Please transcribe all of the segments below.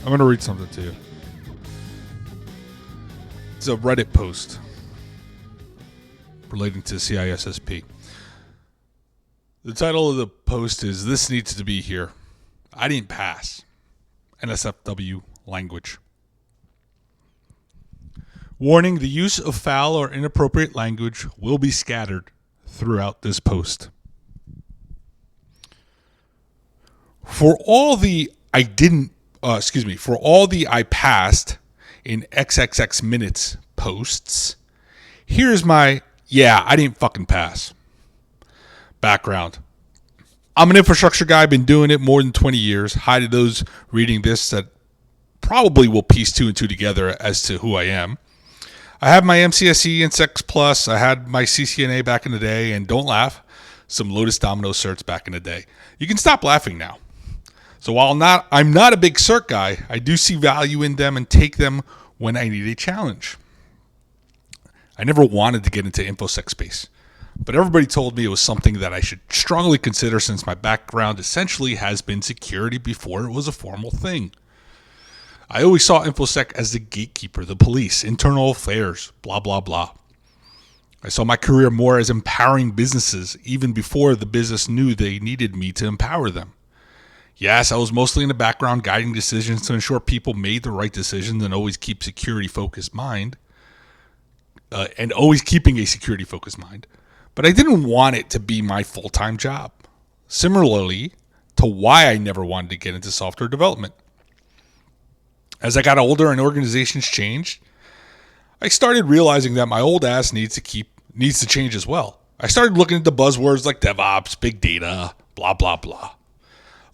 I'm going to read something to you. It's a Reddit post relating to CISSP. The title of the post is, "This needs to be here. I didn't pass. NSFW language." Warning, the use of foul or inappropriate language will be scattered throughout this post. For all the I passed in XXX minutes posts, here's my, I didn't fucking pass. Background. I'm an infrastructure guy, been doing it more than 20 years. Hi to those reading this that probably will piece two and two together as to who I am. I have my MCSE and Sex Plus. I had my CCNA back in the day, and don't laugh, some Lotus Domino certs back in the day. You can stop laughing now. So while I'm not a big cert guy, I do see value in them and take them when I need a challenge. I never wanted to get into InfoSec space, but everybody told me it was something that I should strongly consider since my background essentially has been security before it was a formal thing. I always saw InfoSec as the gatekeeper, the police, internal affairs, blah, blah, blah. I saw my career more as empowering businesses even before the business knew they needed me to empower them. Yes, I was mostly in the background guiding decisions to ensure people made the right decisions and always keep security-focused mind. Always keeping a security-focused mind. But I didn't want it to be my full-time job. Similarly to why I never wanted to get into software development. As I got older and organizations changed, I started realizing that my old ass needs to change as well. I started looking at the buzzwords like DevOps, big data, blah, blah, blah.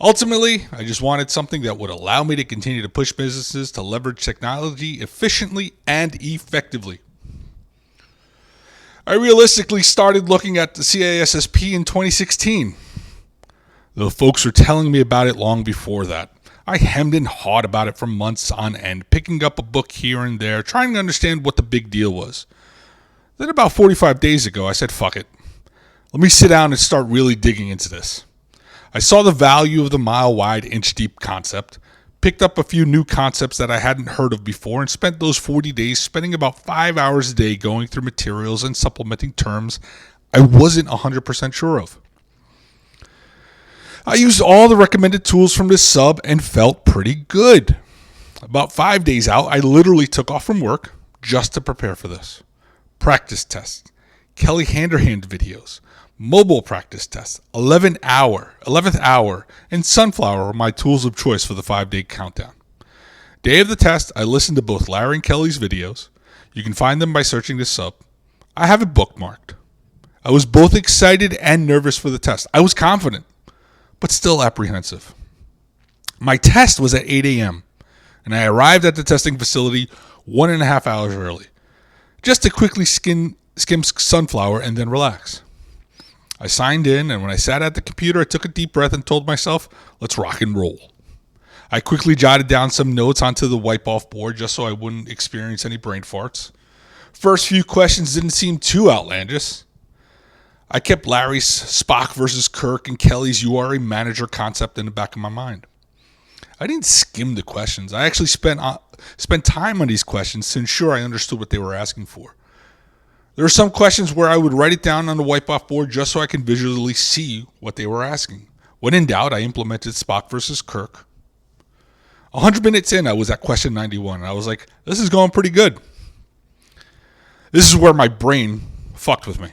Ultimately, I just wanted something that would allow me to continue to push businesses to leverage technology efficiently and effectively. I realistically started looking at the CISSP in 2016. Though folks were telling me about it long before that. I hemmed and hawed about it for months on end, picking up a book here and there, trying to understand what the big deal was. Then about 45 days ago, I said, fuck it. Let me sit down and start really digging into this. I saw the value of the mile-wide, inch-deep concept, picked up a few new concepts that I hadn't heard of before, and spent those 40 days spending about 5 hours a day going through materials and supplementing terms I wasn't 100% sure of. I used all the recommended tools from this sub and felt pretty good. About 5 days out, I literally took off from work just to prepare for this. Practice tests, Kelly Handerhand videos, mobile practice tests, 11th hour, and Sunflower were my tools of choice for the 5-day countdown. Day of the test, I listened to both Larry and Kelly's videos. You can find them by searching this sub. I have it bookmarked. I was both excited and nervous for the test. I was confident, but still apprehensive. My test was at 8 a.m., and I arrived at the testing facility 1.5 hours early, just to quickly skim Sunflower and then relax. I signed in, and when I sat at the computer, I took a deep breath and told myself, let's rock and roll. I quickly jotted down some notes onto the wipe-off board just so I wouldn't experience any brain farts. First few questions didn't seem too outlandish. I kept Larry's Spock versus Kirk and Kelly's "you are a manager" concept in the back of my mind. I didn't skim the questions. I actually spent time on these questions to ensure I understood what they were asking for. There were some questions where I would write it down on the wipe-off board just so I can visually see what they were asking. When in doubt, I implemented Spock versus Kirk. 100 minutes in, I was at question 91, and I was like, this is going pretty good. This is where my brain fucked with me.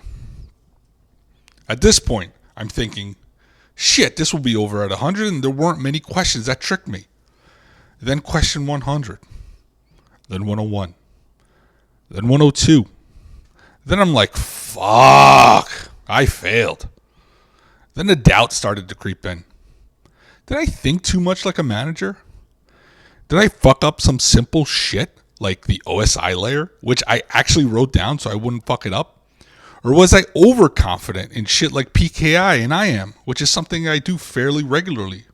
At this point, I'm thinking, shit, this will be over at 100, and there weren't many questions that tricked me. Then question 100. Then 101. Then 102. Then I'm like, fuck, I failed. Then the doubt started to creep in. Did I think too much like a manager? Did I fuck up some simple shit like the OSI layer, which I actually wrote down so I wouldn't fuck it up? Or was I overconfident in shit like PKI and IAM, which is something I do fairly regularly?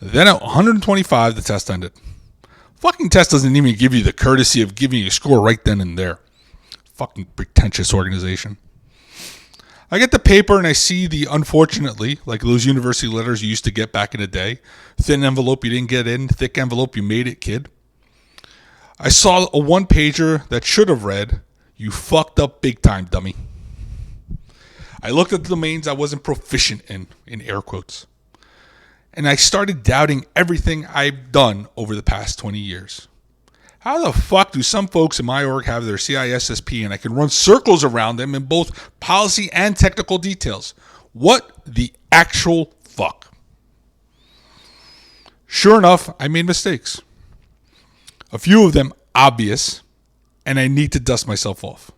Then at 125, the test ended. Fucking test doesn't even give you the courtesy of giving you a score right then and there. Fucking pretentious organization. I get the paper and I see the, unfortunately, like those university letters you used to get back in the day. Thin envelope you didn't get in, thick envelope you made it, kid. I saw a one-pager that should have read, "You fucked up big time, dummy." I looked at the domains I wasn't proficient in air quotes. And I started doubting everything I've done over the past 20 years. How the fuck do some folks in my org have their CISSP and I can run circles around them in both policy and technical details? What the actual fuck? Sure enough, I made mistakes. A few of them obvious, and I need to dust myself off.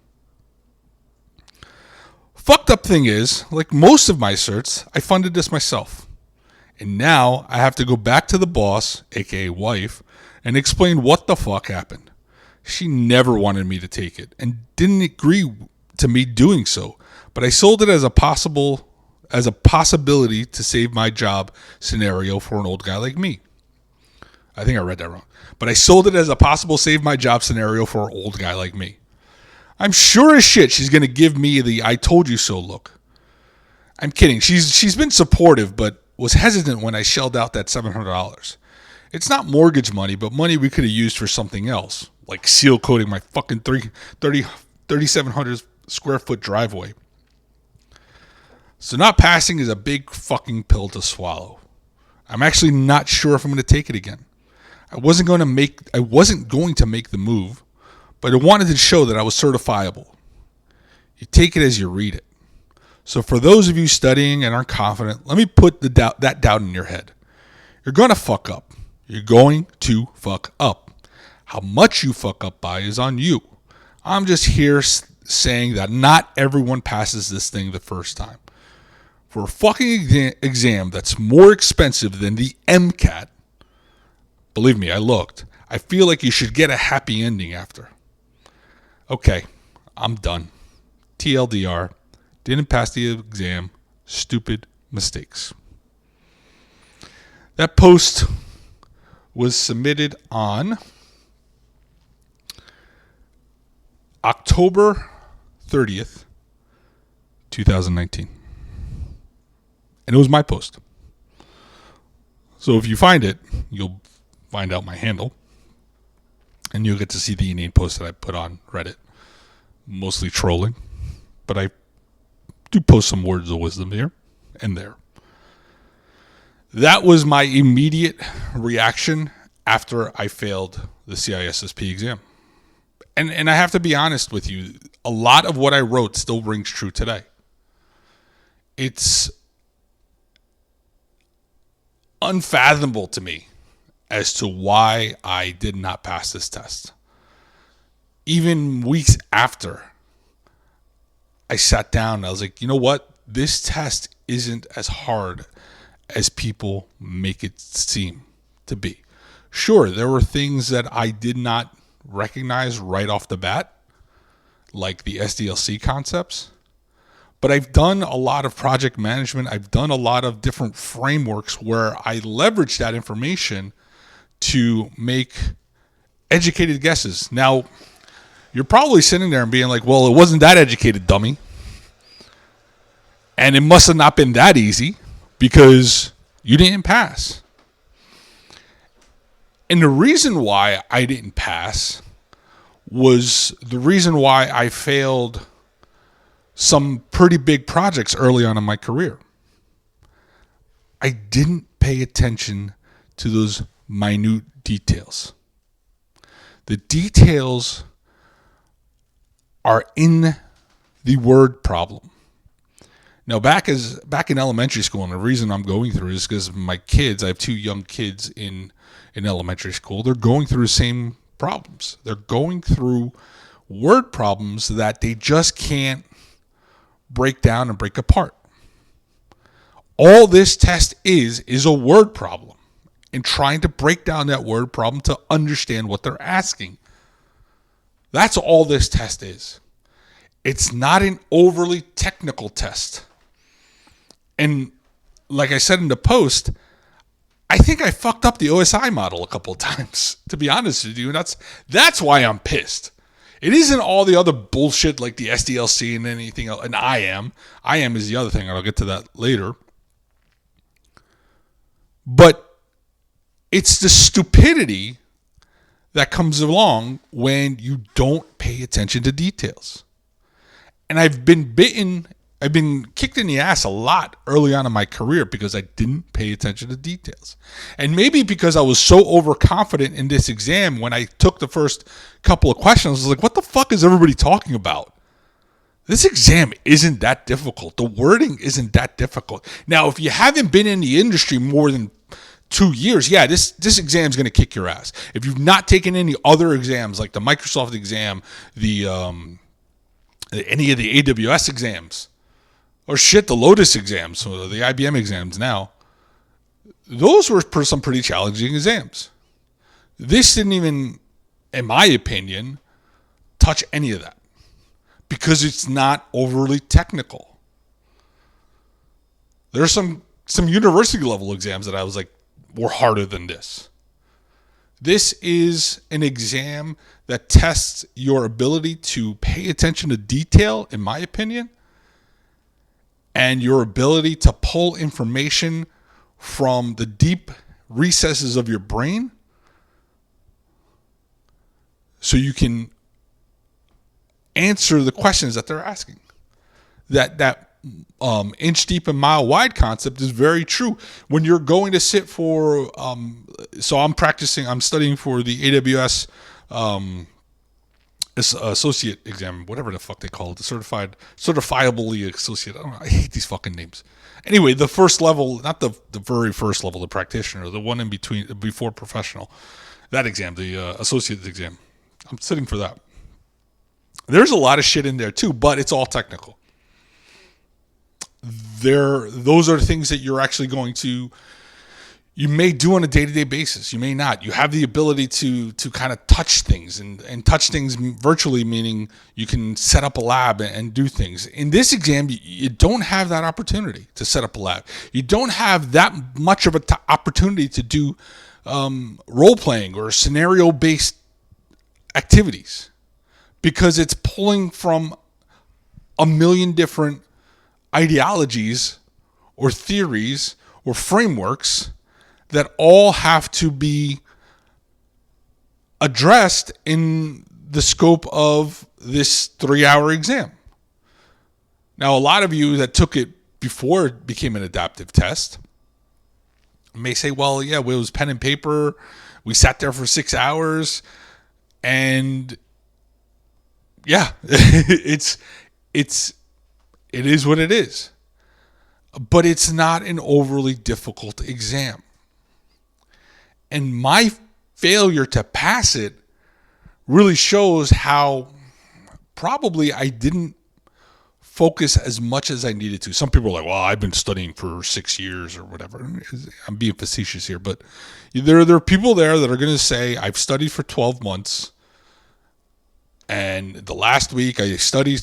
Fucked up thing is, like most of my certs, I funded this myself. And now I have to go back to the boss, aka wife, and explain what the fuck happened. She never wanted me to take it and didn't agree to me doing so, but I sold it as a possibility to save my job scenario for an old guy like me. I think I read that wrong. But I sold it as a possible save my job scenario for an old guy like me. I'm sure as shit she's going to give me the "I told you so" look. I'm kidding. She's been supportive, but was hesitant when I shelled out that $700. It's not mortgage money, but money we could have used for something else, like seal coating my fucking 3,700 square foot driveway. So not passing is a big fucking pill to swallow. I'm actually not sure if I'm going to take it again. I wasn't going to make the move, but I wanted to show that I was certifiable. You take it as you read it. So for those of you studying and aren't confident, let me put that doubt in your head. You're going to fuck up. You're going to fuck up. How much you fuck up by is on you. I'm just here saying that not everyone passes this thing the first time. For a fucking exam that's more expensive than the MCAT, believe me, I looked, I feel like you should get a happy ending after. Okay, I'm done. TLDR. Didn't pass the exam. Stupid mistakes. That post was submitted on October 30th, 2019. And it was my post. So if you find it, you'll find out my handle. And you'll get to see the inane post that I put on Reddit. Mostly trolling. But I do post some words of wisdom here and there. That was my immediate reaction after I failed the CISSP exam. And I have to be honest with you, a lot of what I wrote still rings true today. It's unfathomable to me as to why I did not pass this test. Even weeks after, I sat down and I was like, you know what? This test isn't as hard as people make it seem to be. Sure, there were things that I did not recognize right off the bat, like the SDLC concepts. But I've done a lot of project management. I've done a lot of different frameworks where I leverage that information to make educated guesses. Now, you're probably sitting there and being like, well, it wasn't that educated, dummy. And it must have not been that easy because you didn't pass. And the reason why I didn't pass was the reason why I failed some pretty big projects early on in my career. I didn't pay attention to those minute details. The details are in the word problem. Now, back in elementary school, and the reason I'm going through is because my kids, I have two young kids in elementary school, they're going through the same problems. They're going through word problems that they just can't break down and break apart. All this test is a word problem and trying to break down that word problem to understand what they're asking. That's all this test is. It's not an overly technical test. And like I said in the post, I think I fucked up the OSI model a couple of times, to be honest with you. And that's why I'm pissed. It isn't all the other bullshit like the SDLC and anything else. And IAM is the other thing, and I'll get to that later. But it's the stupidity that comes along when you don't pay attention to details. And I've been kicked in the ass a lot early on in my career because I didn't pay attention to details. And maybe because I was so overconfident in this exam, when I took the first couple of questions, I was like, what the fuck is everybody talking about? This exam isn't that difficult. The wording isn't that difficult. Now, if you haven't been in the industry more than 2 years, yeah, this exam is going to kick your ass. If you've not taken any other exams like the Microsoft exam, any of the AWS exams, or the Lotus exams, or the IBM exams now, those were some pretty challenging exams. This didn't even, in my opinion, touch any of that because it's not overly technical. There's some university level exams that I was like, were harder than this. This is an exam that tests your ability to pay attention to detail, in my opinion, and your ability to pull information from the deep recesses of your brain so you can answer the questions that they're asking. That inch deep and mile wide concept is very true. When you're going to sit for, so I'm studying for the AWS associate exam, whatever the fuck they call it, the certifiably associate. I don't know, I hate these fucking names. Anyway, the first level, not the very first level, the practitioner, the one in between, before professional, that exam, the associate exam. I'm sitting for that. There's a lot of shit in there too, but it's all technical. Those are things that you're actually going to, you may do on a day-to-day basis. You may not. You have the ability to kind of touch things and touch things virtually, meaning you can set up a lab and do things. In this exam, you don't have that opportunity to set up a lab. You don't have that much of an opportunity to do role-playing or scenario-based activities because it's pulling from a million different ideologies or theories or frameworks that all have to be addressed in the scope of this 3-hour exam. Now, a lot of you that took it before it became an adaptive test may say, well, yeah, it was pen and paper. We sat there for 6 hours and yeah, it is what it is. But it's not an overly difficult exam. And my failure to pass it really shows how probably I didn't focus as much as I needed to. Some people are like, well, I've been studying for 6 years or whatever. I'm being facetious here, but there are people there that are going to say, I've studied for 12 months. And the last week I studied,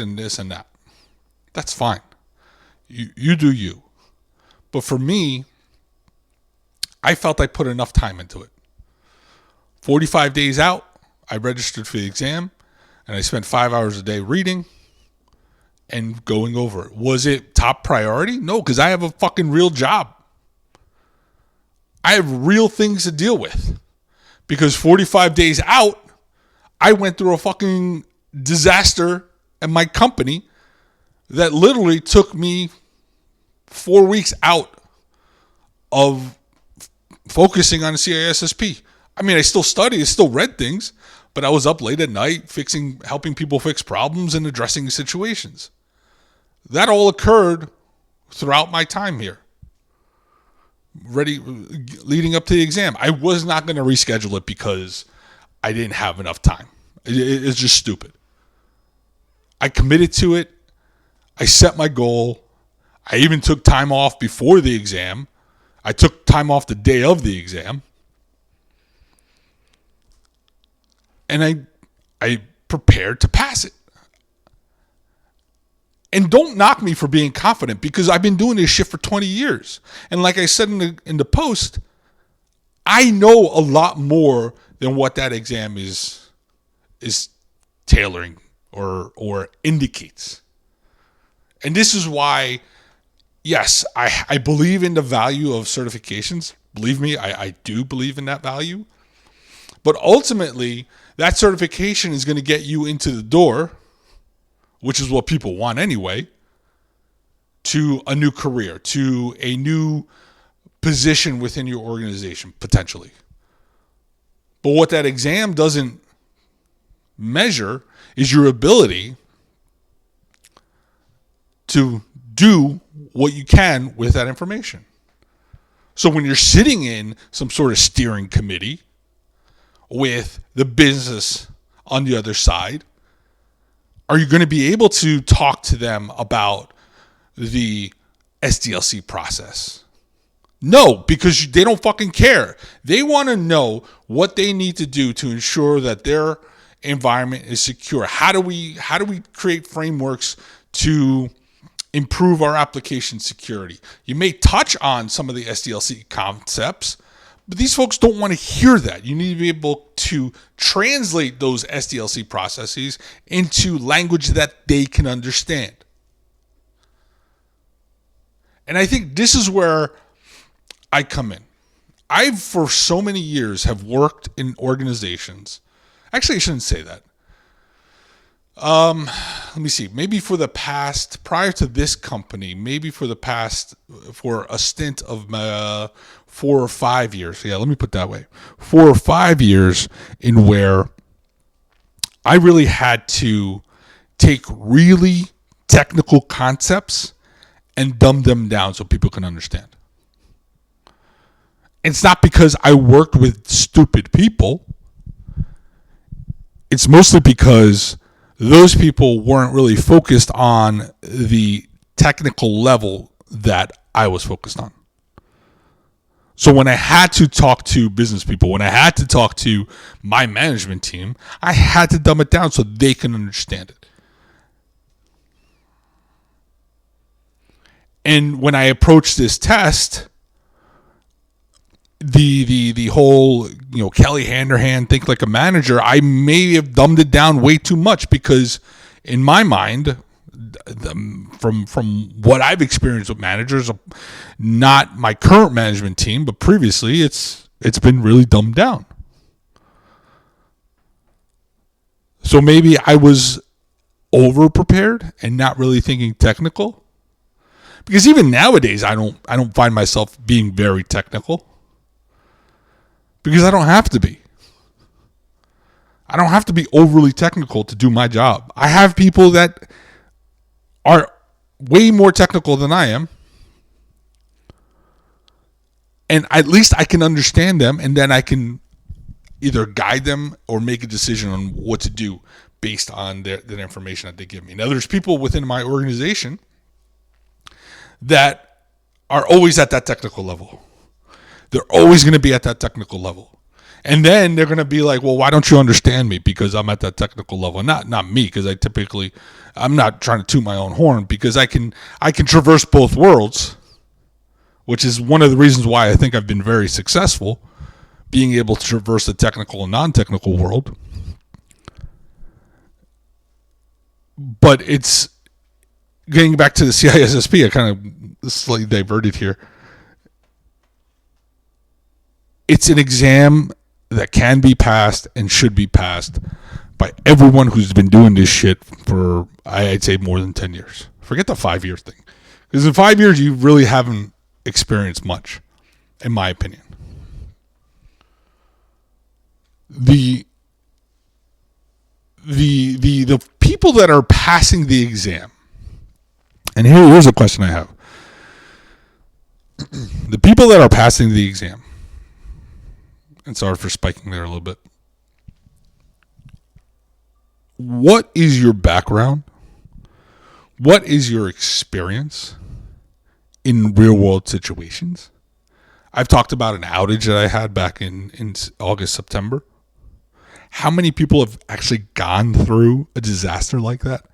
and this and that. That's fine. You do you. But for me, I felt I put enough time into it. 45 days out, I registered for the exam, and I spent 5 hours a day reading and going over it. Was it top priority? No, because I have a fucking real job. I have real things to deal with. Because 45 days out, I went through a fucking disaster at my company that literally took me 4 weeks out of focusing on CISSP. I mean, I still studied, I still read things, but I was up late at night helping people fix problems and addressing situations. That all occurred throughout my time here, leading up to the exam. I was not going to reschedule it because I didn't have enough time. It's just stupid. I committed to it. I set my goal. I even took time off before the exam. I took time off the day of the exam. And I prepared to pass it. And don't knock me for being confident because I've been doing this shit for 20 years. And like I said in the post, I know a lot more than what that exam is tailoring or indicates. And this is why, yes, I believe in the value of certifications. Believe me, I do believe in that value. But ultimately, that certification is going to get you into the door, which is what people want anyway, to a new career, to a new position within your organization, potentially. But what that exam doesn't measure is your ability to do what you can with that information. So when you're sitting in some sort of steering committee with the business on the other side, are you going to be able to talk to them about the SDLC process? No, because they don't fucking care. They want to know what they need to do to ensure that their environment is secure. How do we create frameworks to improve our application security? You may touch on some of the SDLC concepts, but these folks don't want to hear that. You need to be able to translate those SDLC processes into language that they can understand. And I think this is where I come in. I've, for so many years, have worked in organizations. Actually, I shouldn't say that. Let me see. Maybe for the past, prior to this company, for a stint of 4 or 5 years. Yeah, let me put it that way. 4 or 5 years in where I really had to take really technical concepts and dumb them down so people can understand. It's not because I worked with stupid people. It's mostly because those people weren't really focused on the technical level that I was focused on. So when I had to talk to business people, when I had to talk to my management team, I had to dumb it down so they can understand it. And when I approached this test, the whole, Kelly Handerhan, think like a manager, I may have dumbed it down way too much because in my mind, from what I've experienced with managers, not my current management team, but previously, it's been really dumbed down. So maybe I was over prepared and not really thinking technical, because even nowadays I don't find myself being very technical, because I don't have to be. I don't have to be overly technical to do my job. I have people that are way more technical than I am, and at least I can understand them, and then I can either guide them or make a decision on what to do based on the information that they give me. Now, there's people within my organization that are always at that technical level. They're always going to be at that technical level. And then they're going to be like, well, why don't you understand me? Because I'm at that technical level. Not me, because I'm not trying to toot my own horn, because I can traverse both worlds, which is one of the reasons why I think I've been very successful, being able to traverse the technical and non-technical world. But it's getting back to the CISSP, I kind of slightly diverted here. It's an exam that can be passed and should be passed by everyone who's been doing this shit for, I'd say, more than 10 years. Forget the 5-year thing. Because in 5 years, you really haven't experienced much, in my opinion. The people that are passing the exam, and here's a question I have. The people that are passing the exam, and sorry for spiking there a little bit. What is your background? What is your experience in real world situations? I've talked about an outage that I had back in August, September. How many people have actually gone through a disaster like that?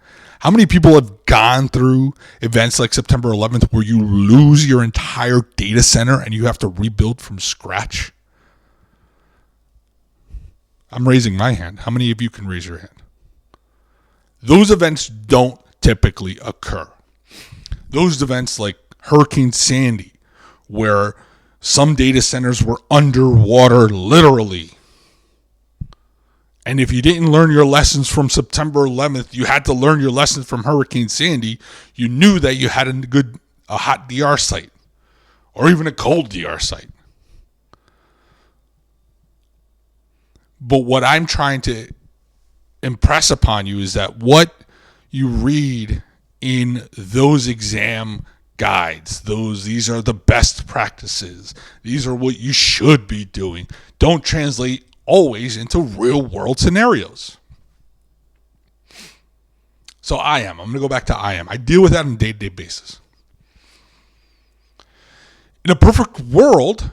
How many people have gone through events like September 11th where you lose your entire data center and you have to rebuild from scratch? I'm raising my hand. How many of you can raise your hand? Those events don't typically occur. Those events like Hurricane Sandy, where some data centers were underwater literally. And if you didn't learn your lessons from September 11th, you had to learn your lessons from Hurricane Sandy. You knew that you had a hot DR site or even a cold DR site. But what I'm trying to impress upon you is that what you read in those exam guides, these are the best practices. These are what you should be doing. Don't translate always into real world scenarios. So I'm going to go back to I deal with that on a day-to-day basis. In a perfect world,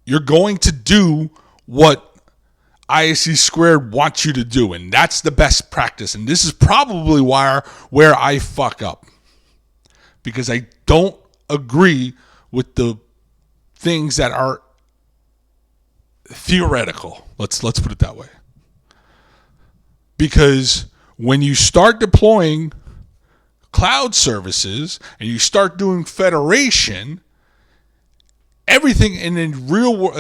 you're going to do what ISC squared wants you to do, and that's the best practice. And this is probably where I fuck up, because I don't agree with the things that are theoretical. Let's put it that way. Because when you start deploying cloud services and you start doing federation, everything in a real world,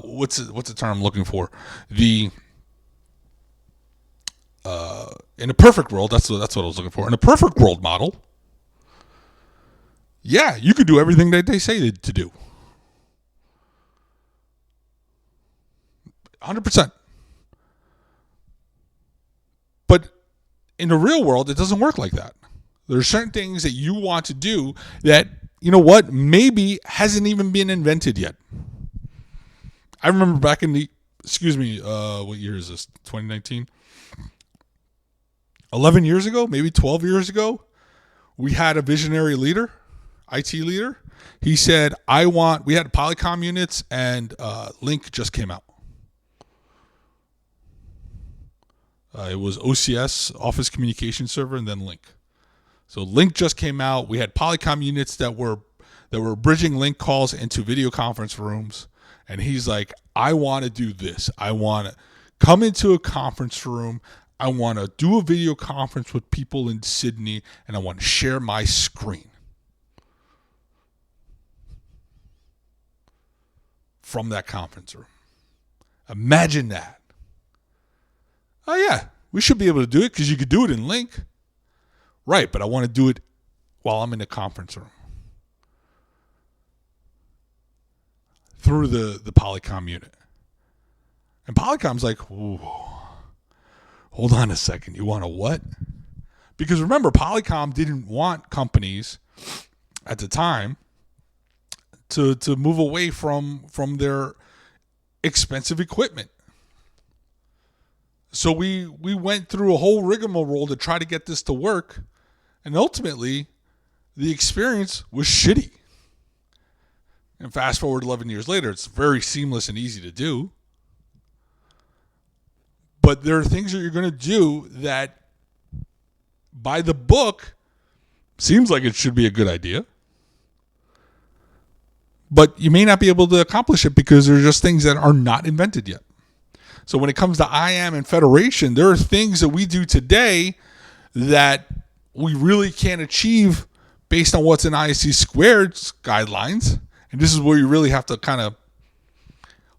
what's the term I'm looking for? In a perfect world, that's what I was looking for. In a perfect world model, yeah, you could do everything that they say to do. 100%. But in the real world, it doesn't work like that. There are certain things that you want to do that, you know what, maybe hasn't even been invented yet. I remember back in what year is this? 2019? 11 years ago, maybe 12 years ago, we had a visionary leader, IT leader. He said, we had Polycom units and Link just came out. It was OCS, Office Communication Server, and then Link. So Link just came out. We had Polycom units that were bridging Link calls into video conference rooms. And he's like, I want to do this. I want to come into a conference room. I want to do a video conference with people in Sydney, and I want to share my screen from that conference room. Imagine that. Oh, yeah, we should be able to do it because you could do it in Link. Right, but I want to do it while I'm in the conference room. Through the Polycom unit. And Polycom's like, ooh, hold on a second. You want a what? Because remember, Polycom didn't want companies at the time to move away from their expensive equipment. So we went through a whole rigmarole to try to get this to work, and ultimately, the experience was shitty. And fast forward 11 years later, it's very seamless and easy to do. But there are things that you're going to do that, by the book, seems like it should be a good idea. But you may not be able to accomplish it because there's just things that are not invented yet. So when it comes to IAM and Federation, there are things that we do today that we really can't achieve based on what's in ISC Squared's guidelines. And this is where you really have to kind of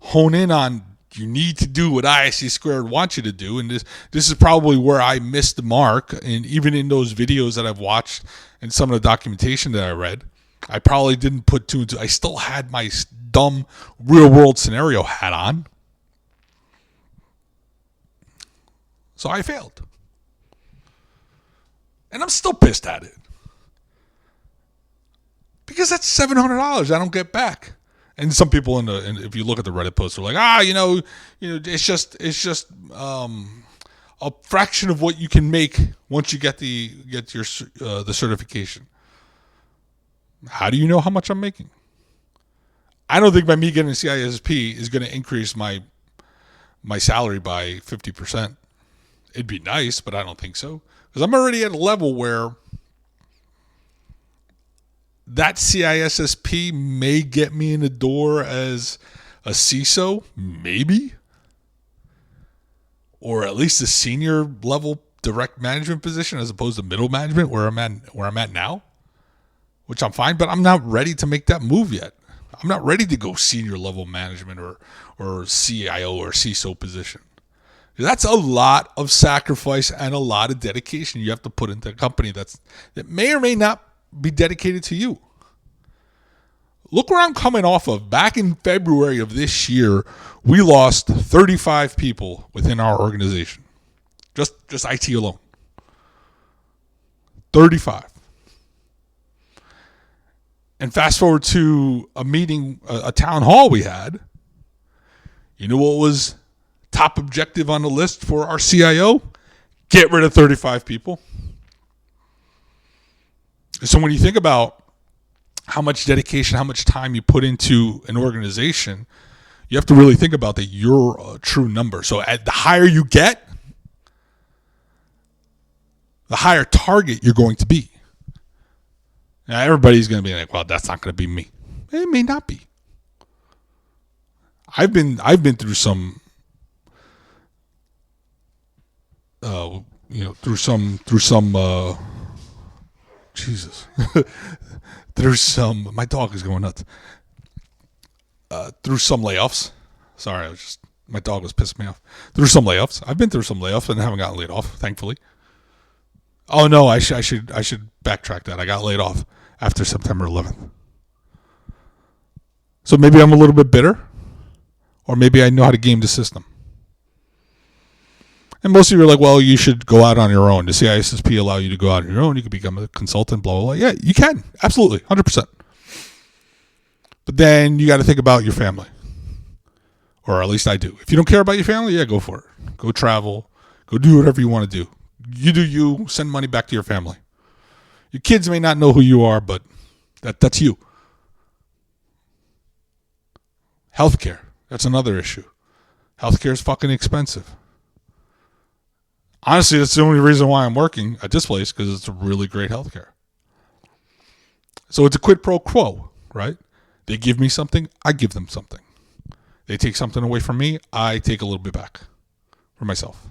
hone in on, you need to do what ISC Squared wants you to do. And this is probably where I missed the mark. And even in those videos that I've watched and some of the documentation that I read, I probably didn't put two and two. I still had my dumb real world scenario hat on. So I failed. And I'm still pissed at it. Because that's $700 I don't get back. And some people if you look at the Reddit posts, are like, it's just a fraction of what you can make once you get your the certification. How do you know how much I'm making? I don't think by me getting a CISSP is going to increase my salary by 50%. It'd be nice, but I don't think so. Because I'm already at a level where that CISSP may get me in the door as a CISO, maybe. or at least a senior level direct management position as opposed to middle management where I'm at now, which I'm fine, but I'm not ready to make that move yet. I'm not ready to go senior level management or CIO or CISO position. That's a lot of sacrifice and a lot of dedication you have to put into a company that may or may not be dedicated to you. Look where I'm coming off of. Back in February of this year, we lost 35 people within our organization. Just IT alone. 35. And fast forward to a meeting, a town hall we had. You know what was top objective on the list for our CIO? Get rid of 35 people. So when you think about how much dedication, how much time you put into an organization, you have to really think about that you're a true number. So the higher you get, the higher target you're going to be. Now everybody's going to be like, well, that's not going to be me. It may not be. I've been through some, Jesus, my dog is going nuts. Through some layoffs. Sorry, my dog was pissing me off. Through some layoffs. I've been through some layoffs and haven't gotten laid off, thankfully. Oh no, I should backtrack that. I got laid off after September 11th. So maybe I'm a little bit bitter, or maybe I know how to game the system. And most of you are like, well, you should go out on your own. Does CISSP allow you to go out on your own? You could become a consultant, blah, blah, blah. Yeah, you can. Absolutely. 100%. But then you got to think about your family. Or at least I do. If you don't care about your family, yeah, go for it. Go travel. Go do whatever you want to do. You do you. Send money back to your family. Your kids may not know who you are, but that's you. Healthcare. That's another issue. Healthcare is fucking expensive. Honestly, that's the only reason why I'm working at this place, because it's really great healthcare. So it's a quid pro quo, right? They give me something, I give them something. They take something away from me, I take a little bit back for myself.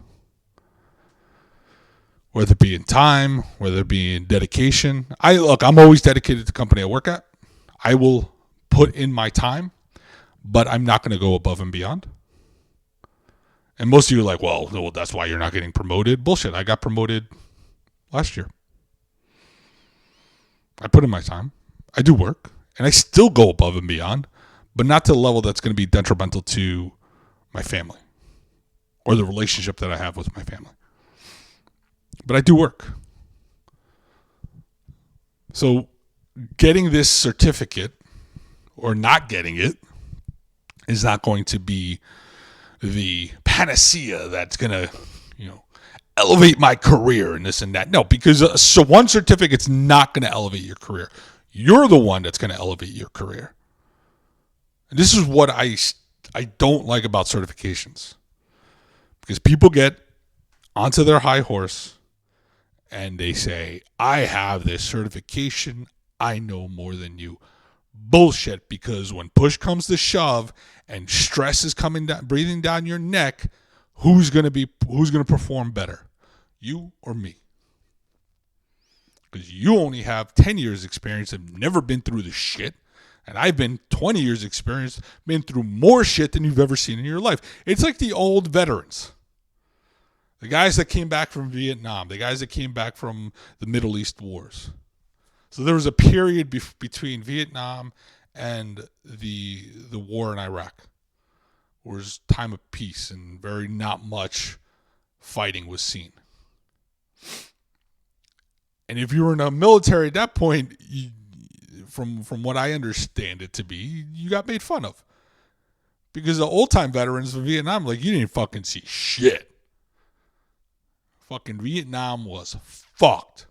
Whether it be in time, whether it be in dedication. I'm always dedicated to the company I work at. I will put in my time, but I'm not going to go above and beyond. And most of you are like, well, no, that's why you're not getting promoted. Bullshit. I got promoted last year. I put in my time. I do work. And I still go above and beyond, but not to the level that's going to be detrimental to my family or the relationship that I have with my family. But I do work. So getting this certificate or not getting it is not going to be the panacea that's going to, elevate my career and this and that. No, because so one certificate's not going to elevate your career. You're the one that's going to elevate your career. And this is what I don't like about certifications. Because people get onto their high horse and they say, I have this certification. I know more than you. Bullshit, because when push comes to shove and stress is coming down, breathing down your neck, who's going to perform better? You or me? Because you only have 10 years experience and never been through the shit. And I've been 20 years experience, been through more shit than you've ever seen in your life. It's like the old veterans. The guys that came back from Vietnam, the guys that came back from the Middle East wars. So there was a period between Vietnam and the war in Iraq. Where it was time of peace and very not much fighting was seen. And if you were in the military at that point, from what I understand it to be, you got made fun of. Because the old-time veterans of Vietnam, you didn't fucking see shit. Fucking Vietnam was fucked.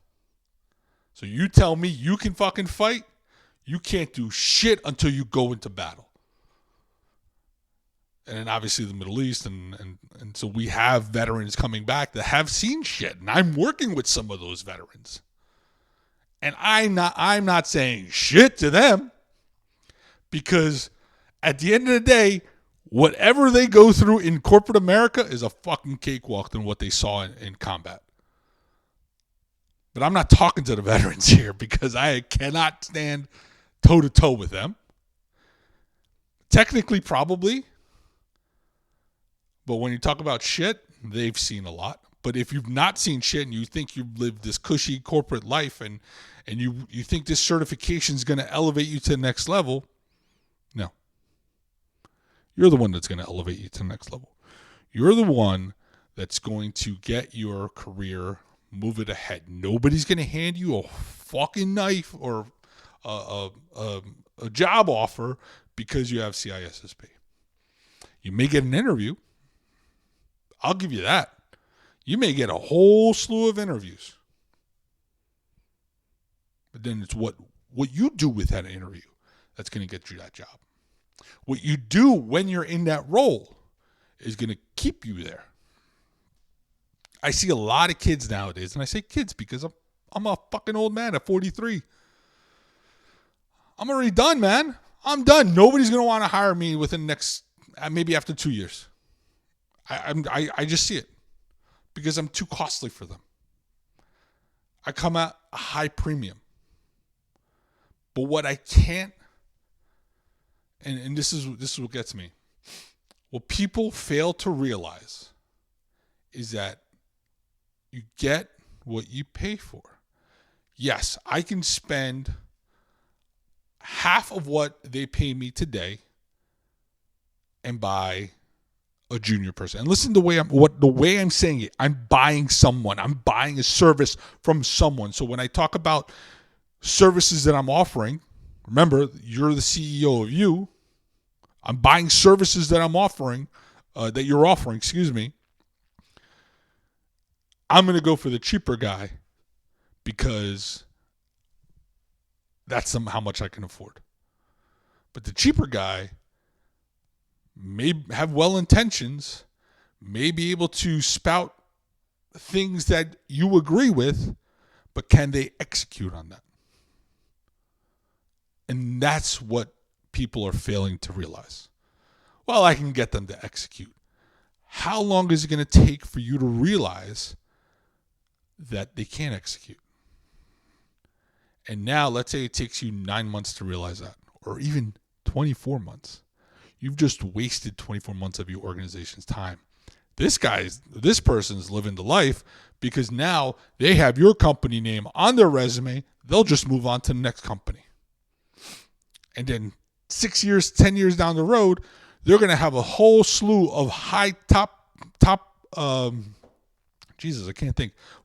So you tell me you can fucking fight, you can't do shit until you go into battle. And then obviously the Middle East, and so we have veterans coming back that have seen shit. And I'm working with some of those veterans. And I'm not saying shit to them, because at the end of the day, Whatever they go through in corporate America is a fucking cakewalk than what they saw in combat. But I'm not talking to the veterans here because I cannot stand toe-to-toe with them. Technically, probably. But when you talk about shit, they've seen a lot. But if you've not seen shit and you think you've lived this cushy corporate life and you think this certification is going to elevate you to the next level, no. You're the one that's going to elevate you to the next level. You're the one that's going to get your career, move it ahead. Nobody's going to hand you a fucking knife or a job offer because you have CISSP. You may get an interview. I'll give you that. You may get a whole slew of interviews. But then it's what you do with that interview that's going to get you that job. What you do when you're in that role is going to keep you there. I see a lot of kids nowadays, and I say kids because I'm a fucking old man at 43. I'm already done, man. I'm done. Nobody's going to want to hire me within the next, maybe after 2 years. I just see it because I'm too costly for them. I come at a high premium. But what I can't, and this is what gets me. What people fail to realize is that you get what you pay for. Yes, I can spend half of what they pay me today and buy a junior person. And listen to the way I'm saying it. I'm buying someone. I'm buying a service from someone. So when I talk about services that I'm offering, remember, you're the CEO of you. I'm buying services that I'm offering, that you're offering, excuse me. I'm going to go for the cheaper guy because that's how much I can afford. But the cheaper guy may have well intentions, may be able to spout things that you agree with, but can they execute on that? And that's what people are failing to realize. Well, I can get them to execute. How long is it going to take for you to realize that they can't execute? And now, let's say it takes you 9 months to realize that, or even 24 months. You've just wasted 24 months of your organization's time. This person's living the life because now they have your company name on their resume. They'll just move on to the next company. And then 6 years, 10 years down the road, they're going to have a whole slew of high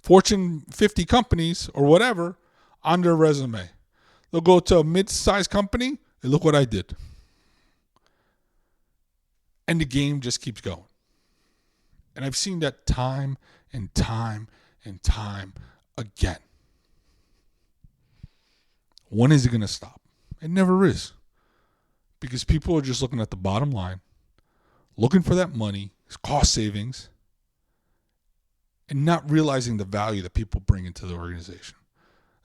Fortune 50 companies or whatever on their resume. They'll go to a mid-sized company and look what I did. And the game just keeps going. And I've seen that time and time and time again. When is it going to stop? It never is. Because people are just looking at the bottom line, looking for that money, cost savings, and not realizing the value that people bring into the organization.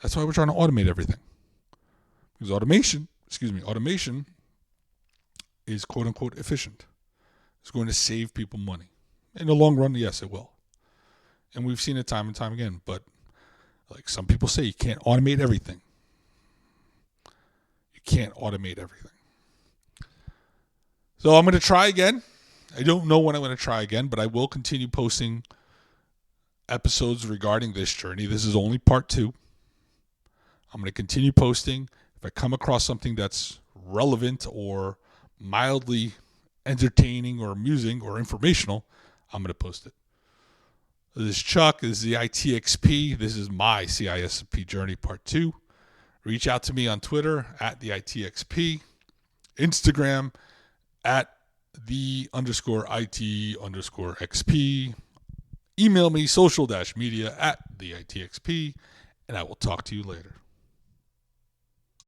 That's why we're trying to automate everything. Because automation is quote unquote efficient. It's going to save people money. In the long run, yes, it will. And we've seen it time and time again. But like some people say, you can't automate everything. You can't automate everything. So I'm going to try again. I don't know when I'm going to try again, but I will continue posting episodes regarding this journey. This is only part 2. I'm going to continue posting. If I come across something that's relevant or mildly entertaining or amusing or informational, I'm going to post it. This is Chuck. This is the ITXP. This is my CISSP journey part 2. Reach out to me on Twitter at the ITXP, Instagram at _IT_XP. Email me social-media at the ITXP, and I will talk to you later.